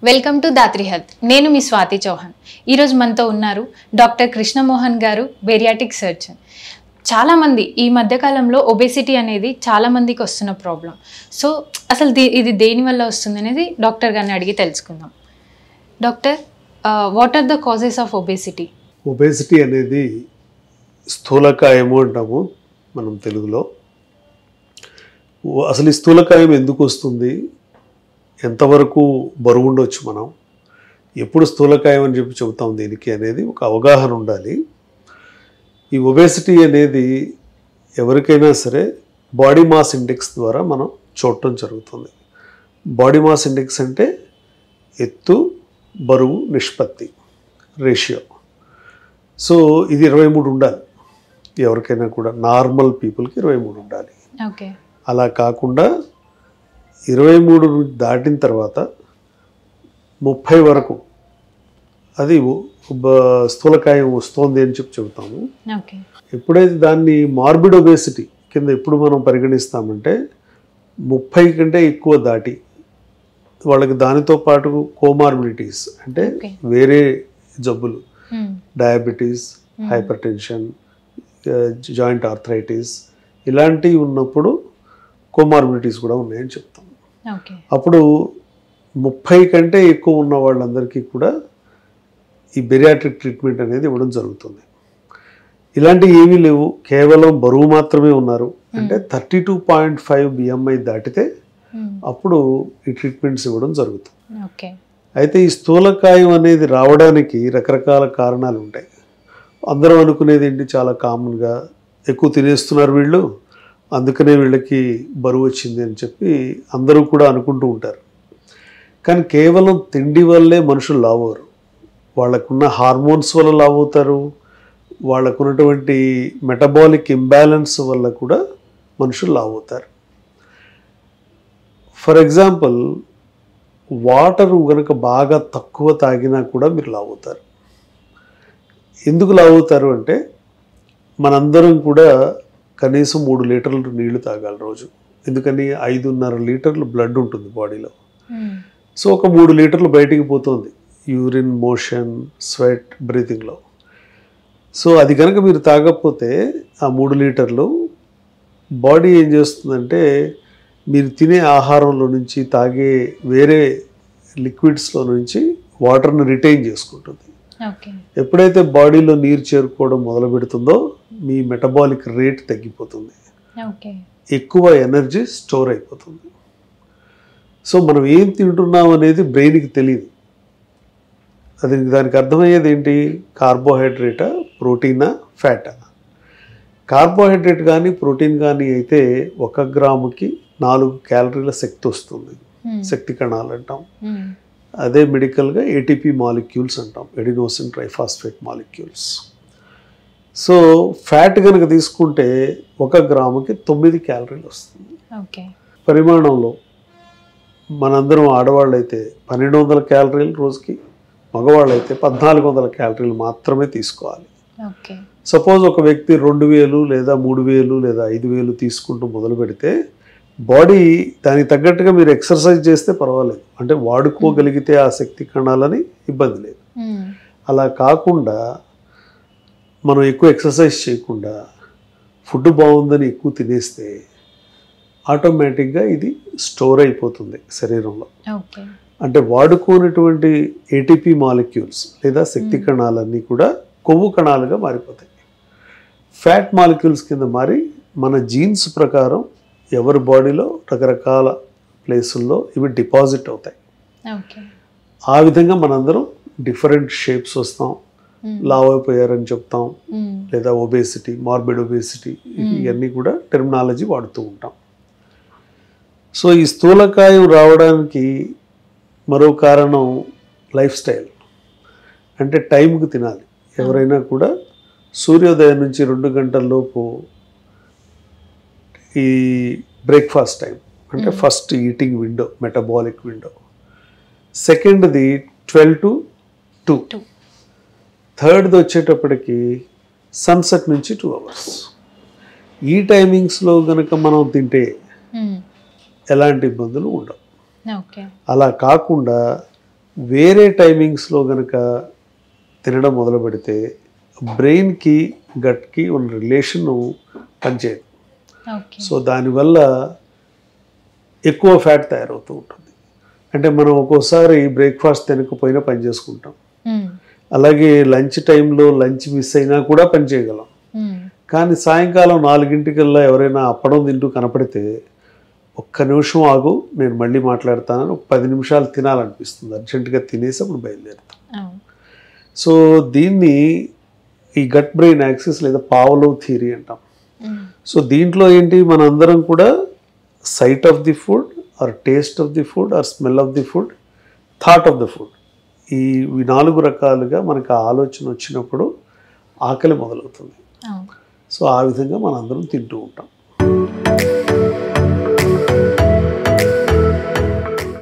Welcome to Dhatri health. నేను మీ స్వాతి చౌహాన్. ఈరోజు మనతో ఉన్నారు డాక్టర్ కృష్ణమోహన్ గారు, బేరియాటిక్ సర్జన్. చాలామంది ఈ మధ్యకాలంలో ఒబేసిటీ అనేది చాలామందికి వస్తున్న ప్రాబ్లం. సో అసలు ఇది దేనివల్ల వస్తుంది అనేది డాక్టర్ గారిని అడిగి తెలుసుకుందాం. Doctor, what are the causes of obesity? Obesity అనేది స్థూలకాయము అంటాము మనం తెలుగులో. అసలు ఈ స్థూలకాయం ఎందుకు వస్తుంది, ఎంతవరకు బరువు ఉండొచ్చు, మనం ఎప్పుడు స్థూలకాయం అని చెబుతాం దీనికి అనేది ఒక అవగాహన ఉండాలి. ఈ ఒబేసిటీ అనేది ఎవరికైనా సరే బాడీ మాస్ ఇండెక్స్ ద్వారా మనం చూడటం జరుగుతుంది. బాడీ మాస్ ఇండెక్స్ అంటే ఎత్తు బరువు నిష్పత్తి రేషియో. సో ఇది 23 ఉండాలి ఎవరికైనా కూడా. నార్మల్ పీపుల్కి 23 ఉండాలి. ఓకే. అలా కాకుండా 23 దాటిన తర్వాత 30 వరకు అది స్థూలకాయం వస్తుంది అని చెబుతాము. ఎప్పుడైతే దాన్ని మార్బిడ్ ఒబేసిటీ కింద ఎప్పుడు మనం పరిగణిస్తామంటే 30 కంటే ఎక్కువ దాటి వాళ్ళకి దానితో పాటు కోమార్బిడిటీస్ అంటే వేరే జబ్బులు, diabetes, hyper tension, joint arthritis ఇలాంటివి ఉన్నప్పుడు కోమార్బిడిటీస్ కూడా ఉన్నాయని చెప్తాం. అప్పుడు 30 కంటే ఎక్కువ ఉన్న వాళ్ళందరికీ కూడా ఈ బెరియాట్రిక్ ట్రీట్మెంట్ అనేది ఇవ్వడం జరుగుతుంది. ఇలాంటివి ఏమీ లేవు, కేవలం బరువు మాత్రమే ఉన్నారు అంటే 32.5 BMI దాటితే అప్పుడు ఈ ట్రీట్మెంట్స్ ఇవ్వడం జరుగుతుంది. అయితే ఈ స్థూలకాయం అనేది రావడానికి రకరకాల కారణాలు ఉంటాయి. అందరూ అనుకునేది ఏంటి, చాలా కామన్గా ఎక్కువ తినేస్తున్నారు వీళ్ళు, అందుకనే వీళ్ళకి బరువు వచ్చింది అని చెప్పి అందరూ కూడా అనుకుంటూ ఉంటారు. కానీ కేవలం తిండి వల్లే మనుషులు లావు అవ్వరు. వాళ్ళకున్న హార్మోన్స్ వల్ల లావు అవుతారు, వాళ్ళకున్నటువంటి మెటబాలిక్ ఇంబ్యాలెన్స్ వల్ల కూడా మనుషులు లావు అవుతారు. ఫర్ ఎగ్జాంపుల్, వాటర్ కనుక బాగా తక్కువ తాగినా కూడా మీరు లావు అవుతారు. ఎందుకు లావు అవుతారు అంటే మనందరం కూడా కనీసం 3 లీటర్లు నీళ్లు తాగాలి రోజు. ఎందుకని 5.5 లీటర్లు బ్లడ్ ఉంటుంది బాడీలో. సో ఒక 3 లీటర్లు బయటికి పోతుంది యూరిన్, మోషన్, స్వెట్, బ్రీతింగ్లో. సో అది కనుక మీరు తాగకపోతే ఆ 3 లీటర్లు బాడీ ఏం చేస్తుందంటే మీరు తినే ఆహారంలో నుంచి, తాగే వేరే లిక్విడ్స్లో నుంచి వాటర్ని రిటైన్ చేసుకుంటుంది. ఎప్పుడైతే బాడీలో నీరు చేరుకోవడం మొదలు పెడుతుందో మీ మెటబాలిక్ రేట్ తగ్గిపోతుంది, ఎక్కువ ఎనర్జీ స్టోర్ అయిపోతుంది. సో మనం ఏం తింటున్నాం అనేది బ్రెయిన్కి తెలియదు. దానికి అర్థమయ్యేది ఏంటి, కార్బోహైడ్రేటా, ప్రోటీనా, ఫ్యాటా. కార్బోహైడ్రేట్ కానీ ప్రోటీన్ కానీ అయితే 1 గ్రాముకి 4 క్యాలరీల శక్తి వస్తుంది, శక్తి కణాలు అంటాం. అదే మెడికల్గా ఏటీపీ మాలిక్యూల్స్ అంటాం, adenosine triphosphate molecules. So fat కనుక తీసుకుంటే 1 గ్రాముకి 9 క్యాలరీలు వస్తుంది. పరిమాణంలో మనందరం ఆడవాళ్ళు అయితే 1200 క్యాలరీలు రోజుకి, మగవాళ్ళు అయితే 1400 క్యాలరీలు మాత్రమే తీసుకోవాలి. సపోజ్ ఒక వ్యక్తి 2000 లేదా 3000 లేదా 5000 తీసుకుంటూ మొదలు పెడితే బాడీ దానికి తగ్గట్టుగా మీరు ఎక్సర్సైజ్ చేస్తే పర్వాలేదు, అంటే వాడుకోగలిగితే ఆ శక్తి కణాలని ఇబ్బంది లేదు. అలా కాకుండా మనం ఎక్కువ ఎక్సర్సైజ్ చేయకుండా ఫుడ్ బాగుందని ఎక్కువ తినేస్తే ఆటోమేటిక్గా ఇది స్టోర్ అయిపోతుంది శరీరంలో. అంటే వాడుకోనటువంటి ఏటీపీ మాలిక్యూల్స్ లేదా శక్తి కణాలన్నీ కూడా కొవ్వు కణాలుగా మారిపోతాయి, ఫ్యాట్ మాలిక్యూల్స్ కింద మారి మన జీన్స్ ప్రకారం ఎవరి బాడీలో రకరకాల ప్లేసుల్లో ఇవి డిపాజిట్ అవుతాయి. ఆ విధంగా మనందరం డిఫరెంట్ షేప్స్ వస్తాం, లావ్ అయిపోయారని చెప్తాం, లేదా ఒబేసిటీ, మార్బిడ్ ఒబేసిటీ, ఇవన్నీ కూడా టెర్మినాలజీ వాడుతూ ఉంటాం. సో ఈ స్థూలకాయం రావడానికి మరో కారణం లైఫ్ స్టైల్. అంటే టైంకి తినాలి. ఎవరైనా కూడా సూర్యోదయం నుంచి 2 గంటల లోపు ఈ బ్రేక్ఫాస్ట్ టైం, అంటే first eating window, metabolic window. సెకండ్ది 12 to 2. థర్డ్ది వచ్చేటప్పటికి సన్సెట్ నుంచి 2 hours. ఈ టైమింగ్స్లో కనుక మనం తింటే ఎలాంటి ఇబ్బందులు ఉండవు. అలా కాకుండా వేరే టైమింగ్స్లో కనుక తినడం మొదలు పెడితే బ్రెయిన్కి గట్కి ఉన్న రిలేషన్ పనిచేయదు. ఓకే. సో దానివల్ల ఎక్కువ ఫ్యాట్ తయారవుతూ ఉంటుంది. అంటే మనం ఒక్కోసారి బ్రేక్ఫాస్ట్ తినకపోయినా పని చేసుకుంటాం, అలాగే లంచ్ టైంలో లంచ్ మిస్ అయినా కూడా పని చేయగలం. కానీ సాయంకాలం 4 ఎవరైనా అప్పడం తింటూ కనపడితే ఒక్క నిమిషం ఆగు, నేను మళ్ళీ మాట్లాడతానని ఒక 10 నిమిషాలు తినాలనిపిస్తుంది. అర్జెంటుగా తినేసి అప్పుడు బయలుదేరుతాం. సో దీన్ని ఈ గట్ బ్రెయిన్ యాక్సిస్ లేదా పావలోవ్ థియరీ అంటాం. సో దీంట్లో ఏంటి, మనందరం కూడా sight of the food or taste of the food or smell of the food, thought of the food, ఈ 4 రకాలుగా మనకు ఆ ఆలోచన వచ్చినప్పుడు ఆకలి మొదలవుతుంది. సో ఆ విధంగా మనందరం తింటూ ఉంటాం.